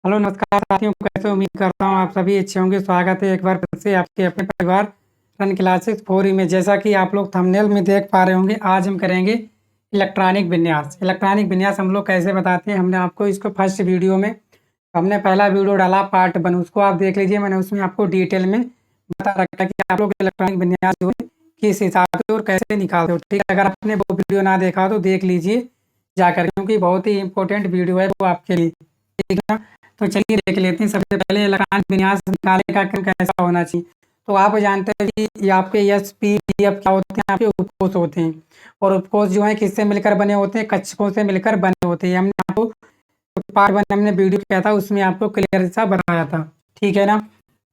Hello नमस्कार साथियों, कैसे हो? उम्मीद करता हूँ आप सभी अच्छे होंगे। स्वागत है एक बार फिर से आपके अपने परिवार रन क्लासेस 4 में। जैसा कि आप लोग थंबनेल में देख पा रहे होंगे, आज हम करेंगे इलेक्ट्रॉनिक विन्यास। इलेक्ट्रॉनिक विन्यास हम लोग कैसे बताते हैं, हमने आपको इसको फर्स्ट वीडियो में हमने पहला वीडियो डाला पार्ट 1, उसको आप देख लीजिए। मैंने उसमें आपको डिटेल में बता रखा है कि आप लोग इलेक्ट्रॉनिक विन्यास जो है किस हिसाब से और कैसे निकालते हो। ठीक है, अगर आपने वो वीडियो ना देखा हो तो देख लीजिए जाकर, क्योंकि बहुत ही इंपॉर्टेंट वीडियो है वो आपके लिए। ठीक है ना, तो चलिए देख लेते हैं। सबसे पहले इलेक्ट्रॉनिक विन्यास निकालने का क्रम कैसा होना चाहिए। तो आप जानते हैं कि ये आपके एस पी डी एफ क्या होते हैं, आपके उपकोष होते हैं। और उपकोष जो है किससे मिलकर बने होते हैं? कक्षकों से मिलकर बने होते हैं। हमने आपको पार्ट 1 हमने वीडियो किया था, उसमें आपको क्लियर सा बताया था। ठीक है ना,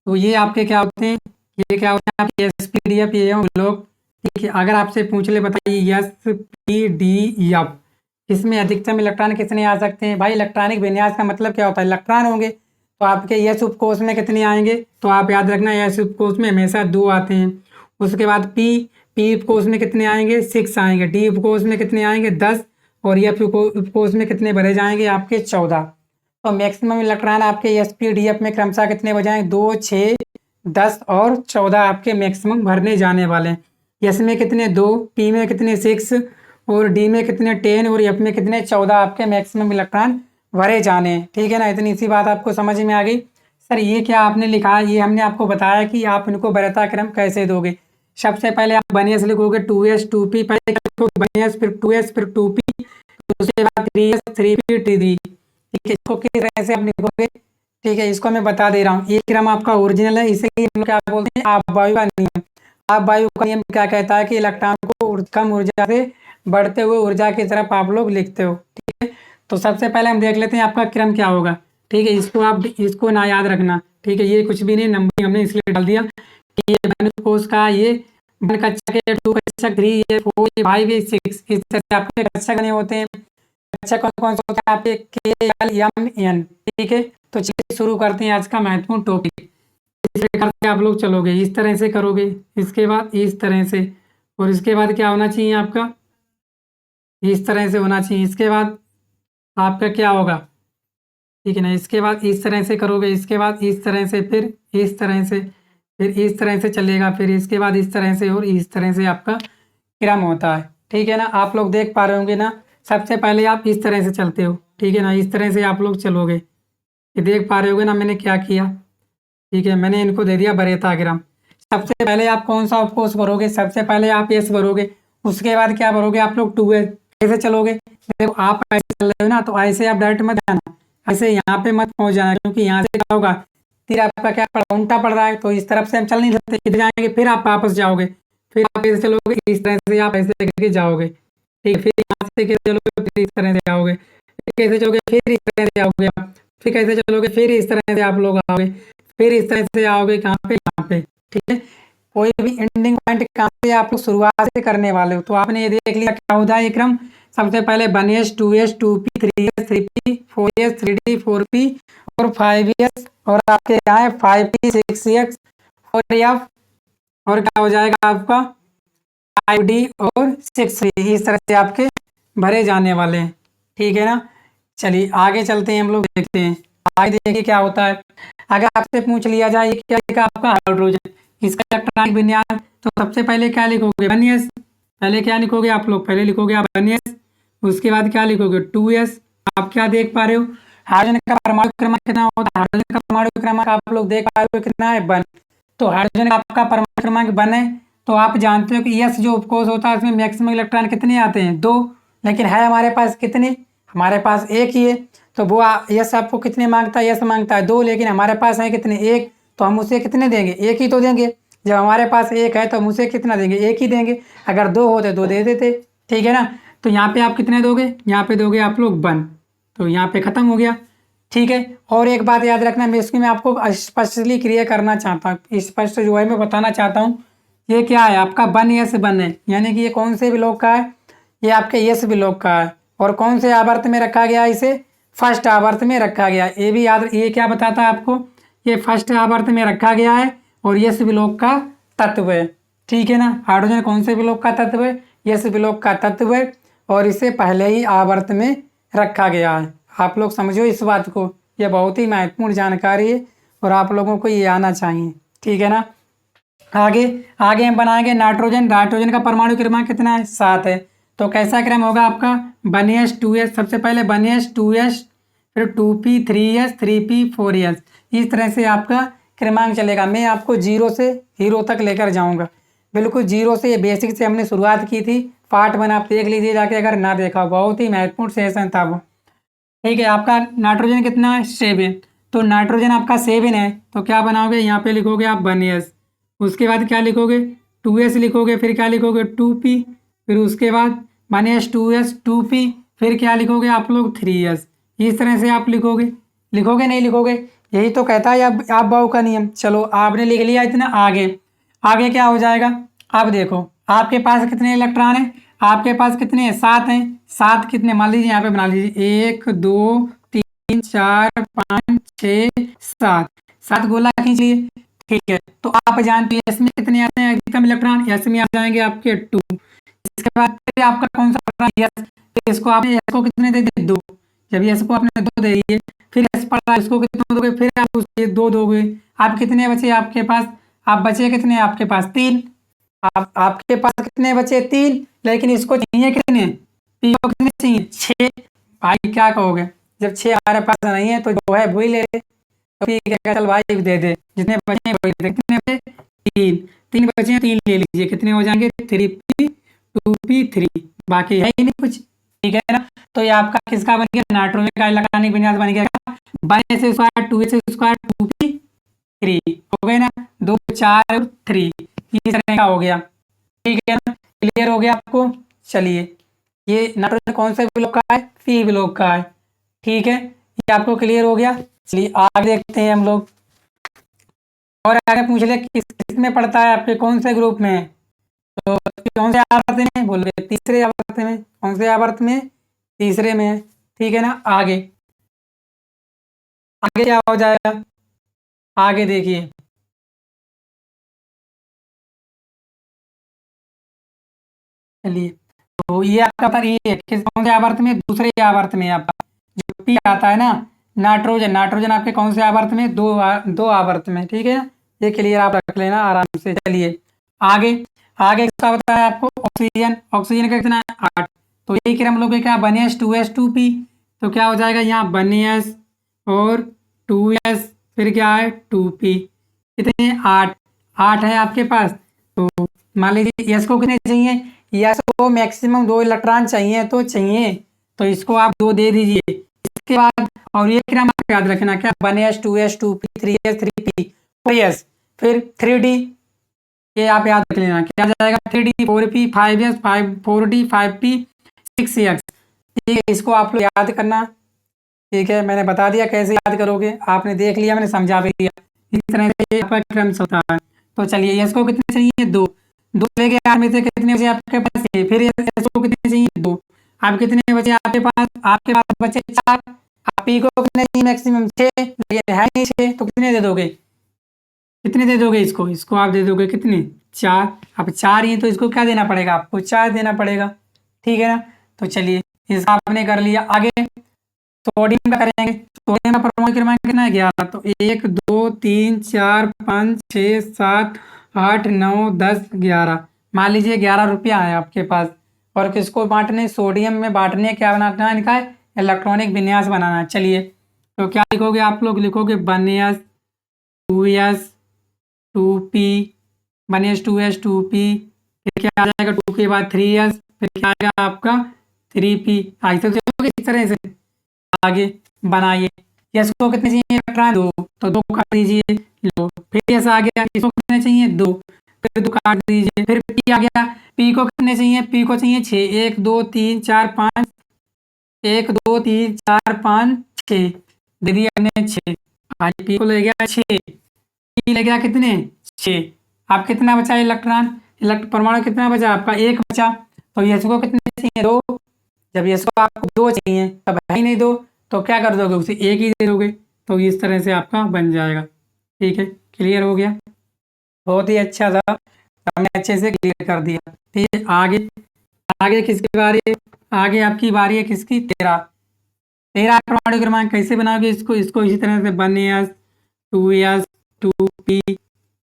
तो ये आपके क्या होते हैं, ये क्या होते हैं आपके एस पी डी एफ, ये लोग। ठीक है, अगर आपसे पूछ ले बताइए एस पी डी एफ इसमें अधिकतम इलेक्ट्रॉन कितने आ सकते हैं? भाई इलेक्ट्रॉनिक विन्यास का मतलब क्या होता है? इलेक्ट्रॉन होंगे तो आपके एस उपकोष में कितने आएंगे? तो आप याद रखना, एस उपकोष में हमेशा 2 आते हैं। उसके बाद पी उपकोष में कितने आएंगे? 6 आएंगे। डी उपकोष में कितने आएंगे? 10। और एफ उपकोष में कितने भरे जाएंगे? आपके 14। तो मैक्सिमम इलेक्ट्रॉन आपके एस पी डी एफ में क्रमशः कितने बजाएंगे? 2, 6, 10 और 14 आपके मैक्सिमम भरने जाने वाले हैं। एस में कितने? 2, पी में कितने? 6 और डी में कितने? 10 और एफ में कितने? 14 आपके मैक्सिमम इलेक्ट्रॉन भरे जाने हैं। ठीक है ना, इतनी सी बात आपको समझ में आ गई। सर ये क्या आपने लिखा है? ये हमने आपको बताया कि आप इनको वरीयता क्रम कैसे दोगे। सबसे पहले आप 1s लिखोगे, 2s 2p, पहले लिखोगे 1s फिर 2s फिर 2p, उसके बाद 3s 3p 3d। ठीक है, इसको किस तरह से आप लिखोगे? ठीक है, इसको मैं बता दे रहा हूँ। ये क्रम आपका ओरिजिनल है, इसे हम लोग क्या बोलते हैं? आप वायु का नियम। आप वायु का नियम क्या कहता है कि इलेक्ट्रॉन को कम ऊर्जा से बढ़ते हुए ऊर्जा की तरफ आप लोग लिखते हो। ठीक है, तो सबसे पहले हम देख लेते हैं आपका क्रम क्या होगा। ठीक है, इसको आप इसको ना याद रखना। ठीक है, ये कुछ भी नहीं, नंबर हमने इसलिए डाल दिया कि ये वन कोर्स का, ये 1 कक्षा के, 2 कक्षा 3, ये 4, ये 5, ये 6, इस तरह से आपके कक्षा बने होते हैं। कक्षा कौन कौन सा होता है? आपके के एल एम एन। ठीक है, तो चलिए शुरू करते हैं आज का महत्वपूर्ण टॉपिक। इस प्रकार से आप लोग चलोगे, इस तरह से करोगे, इसके बाद इस तरह से, और इसके बाद क्या होना चाहिए आपका? इस तरह से होना चाहिए। इसके बाद आपका क्या होगा? ठीक है ना, इसके बाद इस तरह से करोगे, इसके बाद इस तरह से, फिर इस तरह से, फिर इस तरह से चलेगा, फिर इसके बाद इस तरह से और इस तरह से आपका क्रम होता है। ठीक है ना, आप लोग देख पा रहे होंगे ना। सबसे पहले आप इस तरह से चलते हो। ठीक है ना, इस तरह से आप लोग चलोगे, ये देख पा रहे होगे ना मैंने क्या किया। ठीक है, मैंने इनको दे दिया वरीयता क्रम। सबसे पहले आप कौन सा ऑफकोर्स भरोगे? सबसे पहले आप एस भरोगे, उसके बाद क्या भरोगे आप लोग? 2s। कैसे चलोगे? देखो आप ऐसे चल रहे हो ना, तो ऐसे आप डायरेक्ट मत जाना, ऐसे यहाँ पे मत पहुंच जाना, क्योंकि यहाँ से क्या होगा, फिर आपका क्या पड़ा, उल्टा पड़ रहा है, तो इस तरफ से हम चल नहीं सकते, इधर जाएंगे, फिर आप वापस जाओगे, फिर आप ऐसे चलोगे, इस तरह से आप ऐसे करके जाओगे। ठीक है, फिर यहाँ से कैसे चलोगे? फिर इस तरह से आओगे, फिर कैसे चलोगे? फिर इस तरह से आओगे आप, फिर कैसे चलोगे? फिर इस तरह से आप लोग आओगे, फिर इस तरह से आओगे, कहाँ पे? यहाँ पे। ठीक है, कोई भी एंडिंग पॉइंट कहाँ पे आप लोग शुरुआत से करने वाले हो। तो आपने ये देख लिया क्या होता है ये क्रम। सबसे पहले 1s 2s 2p 3s 3p 4s 3d 4p और 5s, और आपके यहाँ है 5p 6x 4f, और क्या हो जाएगा आपका 5d और 6d। इस तरह से आपके भरे जाने वाले हैं। ठीक है ना, चलिए आगे चलते हैं, हम लोग देखते हैं आगे। देखिए क्या होता है। अगर आपसे पूछ लिया जाए ये क्या लिखा आपका? हाइड्रोजन। इसका इलेक्ट्रॉनिक विन्यास, तो सबसे पहले क्या लिखोगे? 1s। पहले क्या लिखोगे आप लोग? पहले लिखोगे आप 1s, उसके बाद क्या लिखोगे? 2s। आप क्या देख पा रहे हो? हाइड्रोजन का परमाणु क्रमांक कितना होता है? हाइड्रोजन का परमाणु क्रमांक आप लोग देख पा रहे हो कितना है? 1। तो हाइड्रोजन का आपका परमाणु क्रमांक 1 है। तो आप जानते हो कि यस जो उपकोष होता है उसमें मैक्सिमम इलेक्ट्रॉन कितने आते हैं? 2। लेकिन है हमारे पास कितने? हमारे पास एक ही है। तो वो यस आपको कितने मांगता है? यस मांगता है 2, लेकिन हमारे पास है कितने? 1। तो हम उसे कितने देंगे? 1 ही तो देंगे। जब हमारे पास 1 है तो हम उसे कितना देंगे? 1 ही देंगे। अगर 2 होते 2 दे देते। ठीक है ना, तो यहाँ पे आप कितने दोगे? यहाँ पे दोगे आप लोग 1। तो यहाँ पे खत्म हो गया। ठीक है, और एक बात याद रखना, मैं आपको स्पष्टली क्लियर करना चाहता हूँ, स्पष्ट जो है मैं बताना चाहता हूँ। ये क्या है आपका? 1s 1 है, यानी कि ये कौन से ब्लॉक का है? ये आपके एस ब्लॉक का है। और कौन से आवर्त में रखा गया? इसे फर्स्ट आवर्त में रखा गया। ये भी याद, ये क्या बताता है आपको? ये फर्स्ट आवर्त में रखा गया है और एस ब्लॉक का तत्व है। ठीक है ना, हाइड्रोजन कौन से ब्लॉक का तत्व है? एस ब्लॉक का तत्व है, और इसे पहले ही आवर्त में रखा गया है। आप लोग समझो इस बात को। ये बहुत ही महत्वपूर्ण जानकारी है और आप लोगों को ये आना चाहिए, ठीक है ना। आगे आगे हम बनाएंगे नाइट्रोजन। नाइट्रोजन का परमाणु क्रमांक कितना है? 7 है। तो कैसा क्रम होगा आपका? 1s 2s, सबसे पहले 1s 2s, फिर 2p 3s 3p 4s, इस तरह से आपका क्रमांक चलेगा। मैं आपको जीरो से हीरो तक लेकर जाऊंगा, बिल्कुल जीरो से, ये बेसिक से हमने शुरुआत की थी। पार्ट 1 आप देख लीजिए जाके, अगर ना देखा हो, बहुत ही महत्वपूर्ण सेशन था वो, ठीक है। आपका नाइट्रोजन कितना है? 7। तो नाइट्रोजन आपका 7 है, तो क्या बनाओगे? यहाँ पे लिखोगे आप 1s, उसके बाद क्या लिखोगे? 2s लिखोगे, फिर क्या लिखोगे? 2p, फिर उसके बाद 1s 2s 2p, फिर क्या लिखोगे आप लोग? 3s। इस तरह से आप लिखोगे। लिखोगे नहीं लिखोगे? यही तो कहता है अब आप बाउ का नियम। चलो आपने लिख लिया इतना। आगे आगे क्या हो जाएगा? आप देखो, आपके पास कितने इलेक्ट्रॉन हैं? आपके पास कितने हैं? 7 हैं। 7 कितने, मान लीजिए यहाँ पे बना लीजिए, 1 2 3 4 5 6 7, 7 गोला खींच लिए, ठीक है। तो आप जानते हैं इसमें कितने आते हैं अधिकतम इलेक्ट्रॉन? एस में आ जाएंगे आपके 2। इसके बाद फिर आपका कौन सा इलेक्ट्रॉन? यस। तो इसको आपने एस को कितने दे दिए? 2। जब एस को आपने 2 दे दिए, फिर एस पड़ रहा है, इसको कितने दोगे? फिर आप उसके 2 दोगे। आप कितने बचे आपके पास? आप बचे कितने आपके पास? 3। आपके पास कितने बचे? 3। लेकिन इसको चाहिए कितने? पी को कितने चाहिए? 6। भाई क्या कहोगे? जब 6 हमारे पास नहीं है तो जो है वही ले ले। तो ठीक है, चल भाई दे दे, जितने बचे वही दे। कितने बचे? 3। 3 बचे, 3 ले लीजिए, कितने हो जाएंगे? 3p 2p 3, बाकी है ही नहीं कुछ, ठीक है ना। तो ये आपका किसका बन गया? नाइट्रोजन का इलेक्ट्रॉनिक विन्यास बन गया। 1s² 2s² 2p 3 हो गए ना, 2 4 और 3, इस तरह का हो गया, ठीक है ना। क्लियर हो गया आपको? चलिए, ये नाइट्रोजन कौन से ब्लॉक का है? पी ब्लॉक का है, ठीक है। ये आपको क्लियर हो गया। चलिए आगे देखते हैं हम लोग। और आगे पूछ ले किस में पढ़ता है, आपके कौन से ग्रुप में है? तो कौन से आवर्त में? बोल रहे तीसरे आवर्त में। कौन से आवर्त में? तीसरे में है, ठीक है ना। आगे आगे क्या हो जाएगा? आगे देखिए, चलिए, तो ये आपका था, ये किस कौन से आवर्त में? दूसरे आवर्त में। आपका जो पी आता है ना, नाइट्रोजन, नाइट्रोजन आपके कौन से आवर्त में? दो आवर्त में, ठीक है। ये क्लियर आप रख लेना आराम से। चलिए आगे आगे क्या बताया आपको? ऑक्सीजन। ऑक्सीजन का कितना है? 8। तो यही क्रम लोगे क्या? 1s 2s 2p, तो क्या हो जाएगा यहाँ? 1s और 2s, फिर क्या है? 2p, कितने? 8। 8 है आपके पास। तो मान लीजिए यस को कितने चाहिए? यस को मैक्सिमम 2 इलेक्ट्रॉन चाहिए, तो तो इसको आप 2 दे दीजिए। इसके बाद और ये क्रम आप याद रखना क्या? 1s 2s 2p 3s 3p 4s, फिर 3d, ये आप याद रख लेना क्या जाएगा? 3d 4p 5s 4d 5p 6x, ठीक है। इसको आप लोग याद करना, ठीक है। मैंने बता दिया कैसे याद करोगे, आपने देख लिया, मैंने समझा भी दिया। इस तरह से आपका क्रम चलता है। तो चलिए यस को कितने चाहिए? 2। 2 लेके 8 में से कितने बचे आपके पास? 6। फिर यस को कितने चाहिए? 2। आप कितने बचे आपके पास? आपके पास बचे 4। आप पी को कितने चाहिए? मैक्सिमम 6, लेकिन है नहीं 6, तो कितने दे दोगे? कितने दे दोगे इसको? इसको आप दे दोगे कितने? 4। अब 4 ही, तो इसको क्या देना पड़ेगा? आपको 4 देना पड़ेगा, ठीक है ना। तो चलिए इसका आपने कर लिया। आगे सोडियम का करेंगे। सोडियम का परमाणु क्रमांक कितना है? 11। तो 1 2 3 4 5 6 7 8 9 10 11, मान लीजिए 11 रुपया है आपके पास। और किसको बांटने? सोडियम में बांटने, क्या बनाना है इनका? इलेक्ट्रॉनिक विन्यास बनाना है। चलिए, तो क्या लिखोगे आप लोग? लिखोगे 1s 2s 2p, 1s 2s 2p, फिर क्या आ जाएगा? 2 के बाद 3s, फिर क्या आएगा आपका? 3p। ऐसे चलोगे इस तरह से। आगे बनाइए। यस को कितने चाहिए इलेक्ट्रॉन? 2, तो 2 काट दीजिए, लो। फिर यस आ गया, इसको कितने चाहिए? 2, फिर 2 काट दीजिए। फिर पी आ गया, पी को कितने चाहिए? पी को चाहिए 6। 1 2 3 4 5, 1 2 3 4 5 6, दे दिया हमने 6। आज पी को ले गया 6, पी ले गया कितने? 6। आप कितना बचा इलेक्ट्रॉन? परमाणु कितना बचा आपका? 1 बचा। तो यस को कितने चाहिए? 2। जब यस को आपको 2 चाहिए, तब है ही नहीं 2, तो क्या कर दोगे? उसे 1 ही दे दोगे। तो इस तरह से आपका बन जाएगा, ठीक है। क्लियर हो गया? बहुत ही अच्छा था, हमने अच्छे से क्लियर कर दिया, ठीक है। आगे आगे किसकी बारी है? आगे आपकी बारी है किसकी? 13। 13 परमाणु क्रमांक कैसे बनाओगे इसको इसी तरह से 1s 2s 2p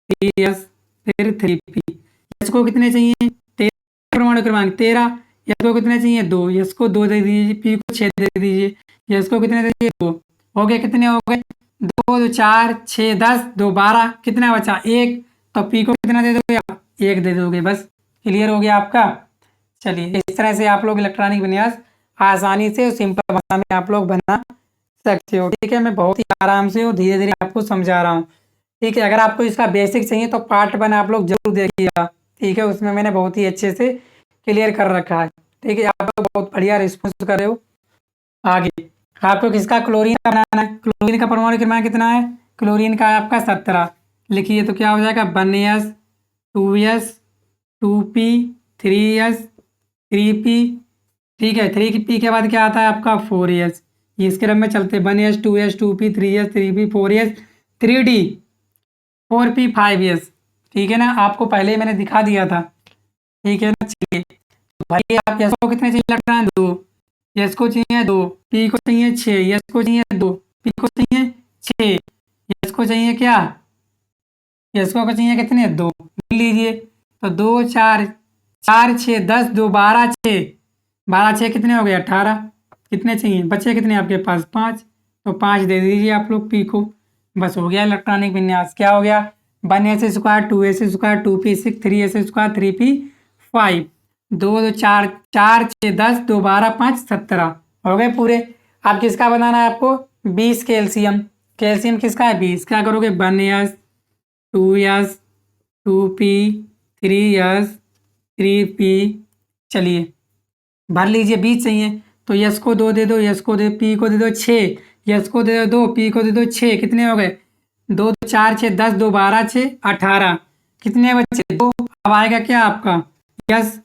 3s फिर 3p। इसको कितने चाहिए 13 परमाणु क्रमांक 13। इसको कितने चाहिए 2, इसको 2 दे दीजिए, पी को 6 दे दीजिए, इसको कितने दे दीजिए 2। हो गए कितने हो गए 2 2 4 6 10 2 12 कितना बचा 1। तो पी को कितना दे दोगे आप 1 दे दोगे, बस क्लियर हो गया आपका। चलिए इस तरह से आप लोग इलेक्ट्रॉनिक विन्यास आसानी से और सिंपल भाषा में आप लोग बना सकते हो। ठीक है, मैं बहुत ही आराम से और धीरे धीरे आपको समझा रहा हूँ। ठीक है, अगर आपको इसका बेसिक चाहिए तो पार्ट 1 आप लोग जरूर देखिएगा। ठीक है, उसमें मैंने बहुत ही अच्छे से क्लियर कर रखा है। ठीक है, आप लोग बहुत बढ़िया रिस्पॉन्स कर रहे हो। आगे आपको किसका क्लोरीन का बनाना है। क्लोरीन का परमाणु क्रमांक कितना है, क्लोरीन का है आपका 17। लिखिए तो क्या हो जाएगा 1s 2s 2p 3s 3p। ठीक है, 3p के बाद क्या आता है आपका 4s। ये इसके क्रम में चलते 1s 2s 2p 3s 3p 4s 3d 4p 5s। ठीक है ना, आपको पहले ही मैंने दिखा दिया था। ठीक है ना, चलिए भाई आप एस को कितने चाहिए इलेक्ट्रॉन 2, एस को चाहिए 2, पी को चाहिए 6, एस को चाहिए 2, पी को चाहिए 6, एस को चाहिए क्या, एस को चाहिए कितने 2। लीजिए तो 2 4 4 6 10 2 12 6 12 6 कितने हो गए 18। कितने चाहिए बचे कितने आपके पास 5, तो 5 दे दीजिए आप लोग पी को। बस हो गया इलेक्ट्रॉनिक विन्यास। क्या हो गया 1s² 2s² 2p 6 3s² 3p 5 2 2 4 4 6 10 2 12 5 17 हो गए पूरे। आप किसका बनाना है आपको 20 कैल्शियम। कैल्शियम किसका है 20। क्या करोगे 1s 2s 2p 3s 3p। चलिए भर लीजिए 20 चाहिए तो यस को 2 दे दो, यस को दे पी को दे दो 6, यस को दे दो 2 पी को दे दो 6। कितने हो गए 2 2 4 6 10 2 12 6 18 कितने बच्चे 2। अब आएगा क्या आपका यस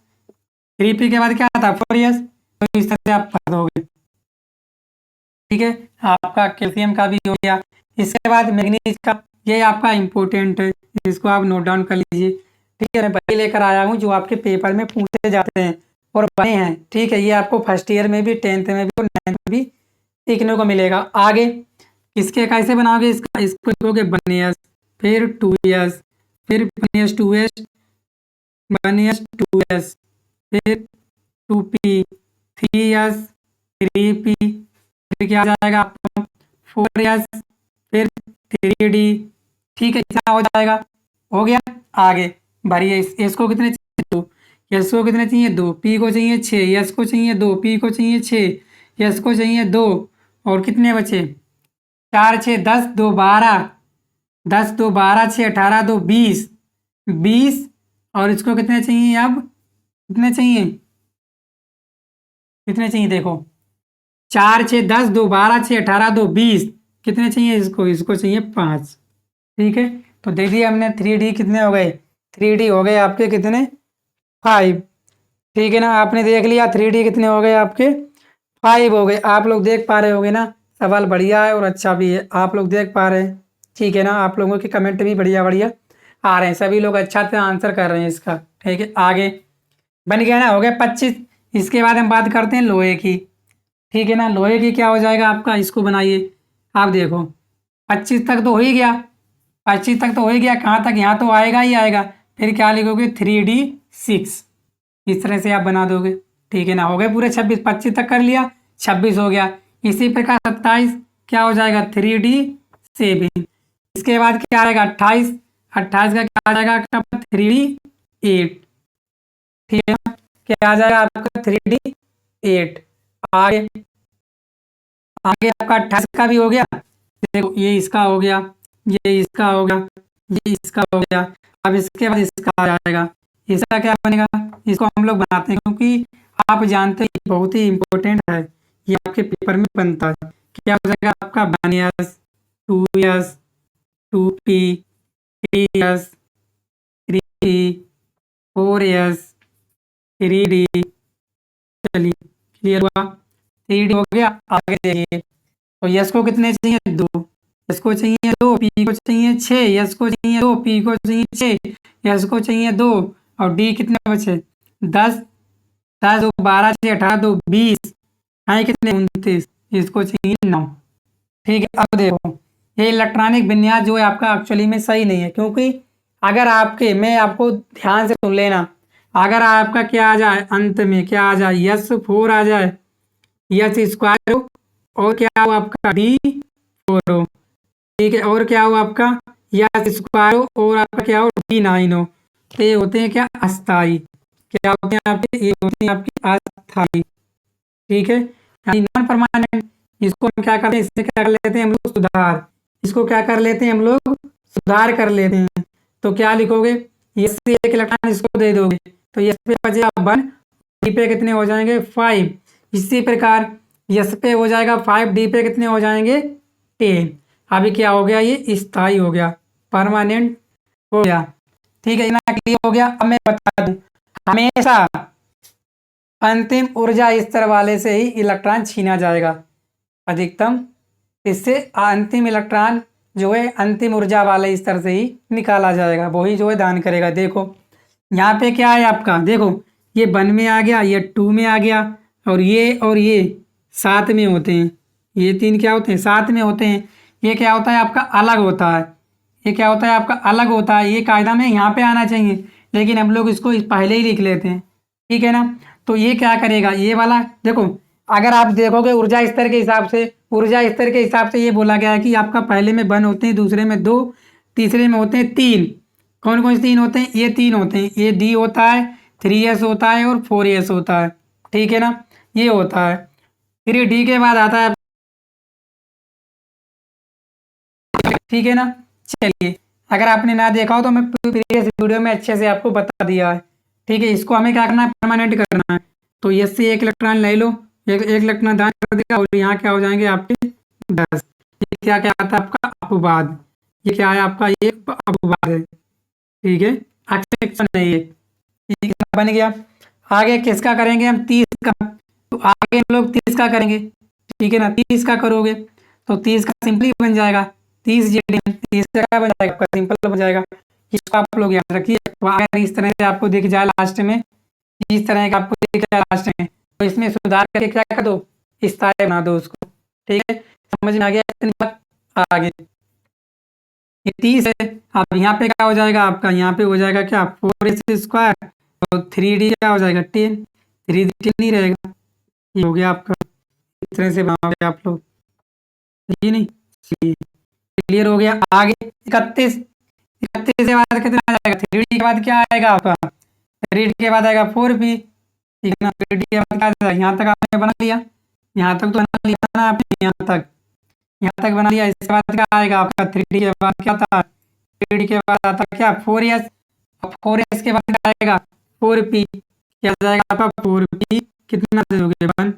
3p के बाद क्या आता 4s। तो इस तरह से आप भर दोगे। ठीक है, आपका कैल्शियम का भी हो गया। इसके बाद मैग्नीज का, ये आपका इम्पोर्टेंट है, इसको आप नोट डाउन कर लीजिए। ठीक है, मैं वही लेकर आया हूँ जो आपके पेपर में पूछे जाते हैं और बने हैं। ठीक है, ये आपको फर्स्ट ईयर में भी 10th में भी और 9th में भी सीखने को मिलेगा। आगे इसके कैसे बनाओगे इसको लिखोगे 1s फिर 2s फिर 1s 2s 1s 2s फिर 2p 3s 3p फिर क्या आ जाएगा आपका 4s फिर 3d। ठीक है, इतना हो जाएगा। हो गया। आगे भरिए इसको कितने चाहिए 2, यस को कितने चाहिए 2, पी को चाहिए 6, यस को चाहिए 2, पी को चाहिए 6, यस को चाहिए 2 और कितने बचे 4 6 10 2 12 10 2 12 6 18 2 20 20 और इसको कितने चाहिए अब कितने चाहिए कितने चाहिए देखो 4 6 10 2 12 6 18 2 20 कितने चाहिए इसको चाहिए 5। ठीक है, तो दे दिया हमने 3d कितने हो गए 3d हो गए आपके कितने 5। ठीक है ना, आपने देख लिया 3d कितने हो गए आपके 5 हो गए। आप लोग देख पा रहे होगे ना, सवाल बढ़िया है और अच्छा भी है, आप लोग देख पा रहे हैं। ठीक है ना, आप लोगों के कमेंट भी बढ़िया बढ़िया आ रहे हैं, सभी लोग अच्छा से आंसर कर रहे हैं इसका। ठीक है, आगे बन गया ना, हो गया 25। इसके बाद हम बात करते हैं लोहे की। ठीक है ना, लोहे की क्या हो जाएगा आपका, इसको बनाइए। आप देखो 25 तक तो हो ही गया, 25 तक तो हो ही गया, कहाँ तक यहाँ तो आएगा ही आएगा। फिर क्या लिखोगे 3d6 इस तरह से आप बना दोगे। ठीक है ना, हो गए पूरे 26, 25 तक कर लिया 26 हो गया। इसी प्रकार 27 क्या हो जाएगा 3d7। इसके बाद क्या आएगा 28, 28 का क्या आ जाएगा आपका 3d8। ठीक है ना, क्या आ जाएगा आपका 3d8। आगे आगे आपका 28 का भी हो गया। देखो ये इसका हो गया, ये इसका हो गया, ये इसका हो गया। अब इसके बाद इसका आ जाएगा, इसका क्या बनेगा, इसको हम लोग बनाते हैं क्योंकि आप जानते हैं बहुत ही इम्पोर्टेंट है, ये आपके पेपर में बनता है। क्या हो जाएगा आपका 1s 2s 2p 3s 3p 4s 3d। चलिए क्लियर हुआ, 3d हो गया। आगे देखिए तो यस को कितने चाहिए 2, यस को चाहिए 2, पी को चाहिए 6, यस को चाहिए 2, पी को चाहिए 6, यस को चाहिए 2 और डी कितने बचे 10 10 2 12 6 18 2 20 हैं कितने 29। इसको चाहिए 9। ठीक है, अब देखो ये इलेक्ट्रॉनिक विन्यास जो है आपका एक्चुअली में सही नहीं है, क्योंकि अगर आपके, मैं आपको ध्यान से सुन लेना, अगर आपका क्या आ जाए अंत में, क्या आ जाए S4 आ जाए, S² हो, और क्या हो आपका D4 हो, ठीक है, और क्या हो आपका S² हो, और आपका क्या हो D9 हो, तो ये होते हैं क्या अस्थाई, क्या होते हैं आपके, ये होते हैं आपकी अस्थाई। ठीक है, यानी नॉन परमानेंट। इसको हम क्या करते हैं, इससे क्या कर लेते हैं हम लोग सुधार, इसको क्या कर लेते हैं हम लोग सुधार कर लेते हैं। तो क्या लिखोगे, एस से एक इलेक्ट्रॉन इसको दे दोगे तो एस पे बचेगा 1, डी पे कितने हो जाएंगे 5। इसी प्रकार एस पे हो जाएगा 5, डी पे कितने हो जाएंगे 10। अभी क्या हो गया, ये स्थायी हो गया, परमानेंट हो गया। ठीक है, इतना क्लियर हो गया। अब मैं बता दूं, हमेशा अंतिम ऊर्जा स्तर वाले से ही इलेक्ट्रॉन छीना जाएगा अधिकतम, इससे अंतिम इलेक्ट्रॉन जो है अंतिम ऊर्जा वाले स्तर से ही निकाला जाएगा, वही जो है दान करेगा। देखो यहाँ पे क्या है आपका, देखो ये 1 में आ गया, ये 2 में आ गया, और ये 7 में होते हैं, ये 3 क्या होते हैं 7 में होते हैं। ये क्या होता है आपका अलग होता है, ये क्या होता है आपका अलग होता है, ये कायदा में यहाँ पे आना चाहिए, लेकिन हम लोग इसको पहले ही लिख लेते हैं। ठीक है ना, तो ये क्या करेगा, ये वाला देखो, अगर आप देखोगे ऊर्जा स्तर के हिसाब से, ऊर्जा स्तर के हिसाब से ये बोला गया है कि आपका पहले में 1 होते हैं, दूसरे में 2, तीसरे में होते हैं 3। कौन कौन से 3 होते हैं, ये 3 होते हैं, ये D होता है, 3S होता है, और 4S होता है। ठीक है ना, ये होता है। फिर ये D के बाद आता है, ठीक है ना। चलिए, अगर आपने ना देखा हो तो मैं प्रीवियस वीडियो में अच्छे से आपको बता दिया है। ठीक है, इसको हमें क्या करना है, परमानेंट करना है। तो एस से एक इलेक्ट्रॉन ले लो, एक इलेक्ट्रॉन दान कर देगा, और यहाँ क्या हो जाएंगे आपके 10। ये क्या क्या आता है आपका अपवाद, ये क्या है आपका, ये अपवाद है। ठीक है, एक्सेप्शन नहीं है। ठीक है, बन गया। आगे किसका करेंगे हम, 30 का। तो आगे हम लोग 30 का करेंगे। ठीक है ना, 30 का करोगे तो 30 का सिंपली बन जाएगा 30 30 का क्या बन जाएगा आपका, सिंपल बन जाएगा। इसको आप लोग याद रखिए। तो अगर इस तरह से आपको दिख जाए लास्ट में, इस तरह का आपको दिख जाए लास्ट में, तो इसमें सुधार करके क्या कर दो, स्थायी बना दो उसको। ठीक है, समझ में आ गया इतनी बात। आगे ये 30 है, अब यहाँ पे क्या हो जाएगा आपका, यहाँ पे हो जाएगा क्या 4S², और 3D क्या हो जाएगा 10, 3D 10 नहीं रहेगा। ये हो गया आपका, इस तरह से बनाओगे आप लोग। ये नहीं, क्लियर हो गया। आगे 31, 31 के बाद कितना आ जाएगा, 3D के बाद क्या आएगा आपका, 3D के बाद आएगा 4P। ठीक है ना, 3D के बाद क्या आ जाएगा, यहाँ तक आपने बना लिया, यहाँ तक तो बना लिया ना आपने, यहाँ तक बना लिया। इसके बाद क्या आएगा आपका, 3D के बाद क्या था, 3D के बाद आता है क्या 4S, 4S के बाद क्या आएगा 4P, क्या आ जाएगा आपका 4P। कितना दोगे 1,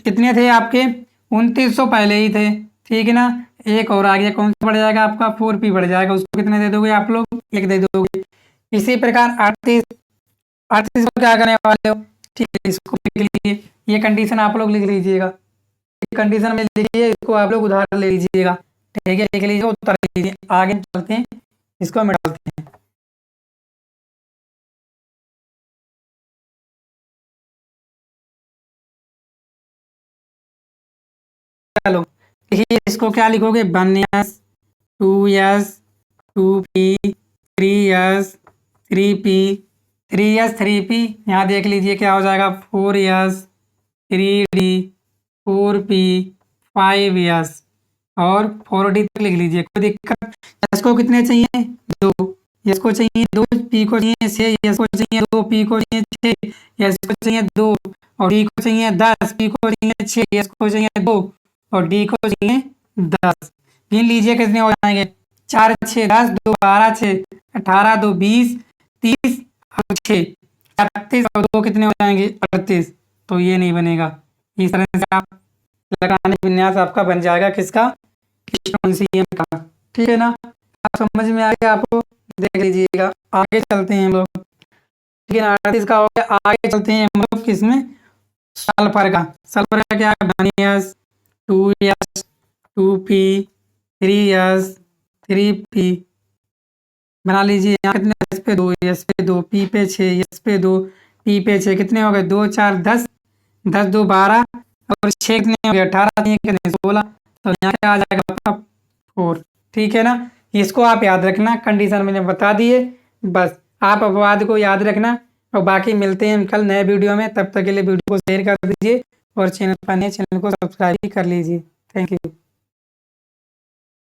कितने थे आपके 2900 पहले ही थे। ठीक है ना, एक और आ गया, कौन सा बढ़ जाएगा आपका 4P बढ़ जाएगा, उसको कितने दे दोगे आप लोग, 1 दे दोगे। इसी प्रकार 38, 38 को क्या करने वाले हो, ठीक है, इसको लिख लीजिए, ये कंडीशन आप लोग लिख लीजिएगा, कंडीशन में लिखिए, इसको आप लोग उधार ले लीजिएगा। ठीक है, लिख लीजिए, उत्तर लीजिए। आगे चलते हैं, इसको मिटाते हैं। चलो देखिए, इसको क्या लिखोगे, 1S, 2S, 2P, 3S, 3P, 3S, 3P। यहाँ देख लीजिए क्या हो जाएगा 4S, 3D, 4P, 5S, और 4D तक लिख लीजिए, कोई दिक्कत। इसको कितने चाहिए 2, इसको चाहिए 2, P को चाहिए 6, इसको चाहिए 2, P को चाहिए 6, इसको चाहिए 2, और D को चाहिए 10, P को चाहिए 6, इसको चाहिए 2, और D को चाहिए 10। गिन लीजिए कितने हो जाएंगे, 4 6 10, 2 12 6 18, 2 20, 30, और 6 36, और 2 कितने हो जाएंगे 38। तो ये नहीं बनेगा। इस तरह से आप लगाने विन्यास आपका बन जाएगा किसका, CM का। ठीक है ना, आप समझ में आ गया आपको, देख लीजिएगा। आगे चलते हैं हम लोग। ठीक है ना, 38 का हो गया। आगे चलते हैं हम लोग किसमें, सल्फर का। सल्फर का क्या है, 1S, 2S, 2P, 3S, 3P। बना लीजिए, यहाँ कितने, S पे 2, S पे 2, P पे 6, S पे 2, P पे 6, कितने हो गए 2 4 10, 10 2 12, और 6 कितने हो गए 18, 3 कितने 16, तो यहाँ क्या आ जाएगा 4। ठीक है ना, इसको आप याद रखना, कंडीशन मैंने बता दिए, बस आप अपवाद को याद रखना। और बाकी मिलते हैं हम कल नए वीडियो में, तब तक के लिए वीडियो को शेयर कर दीजिए और चैनल पर नए चैनल को सब्सक्राइब कर लीजिए। Thank you.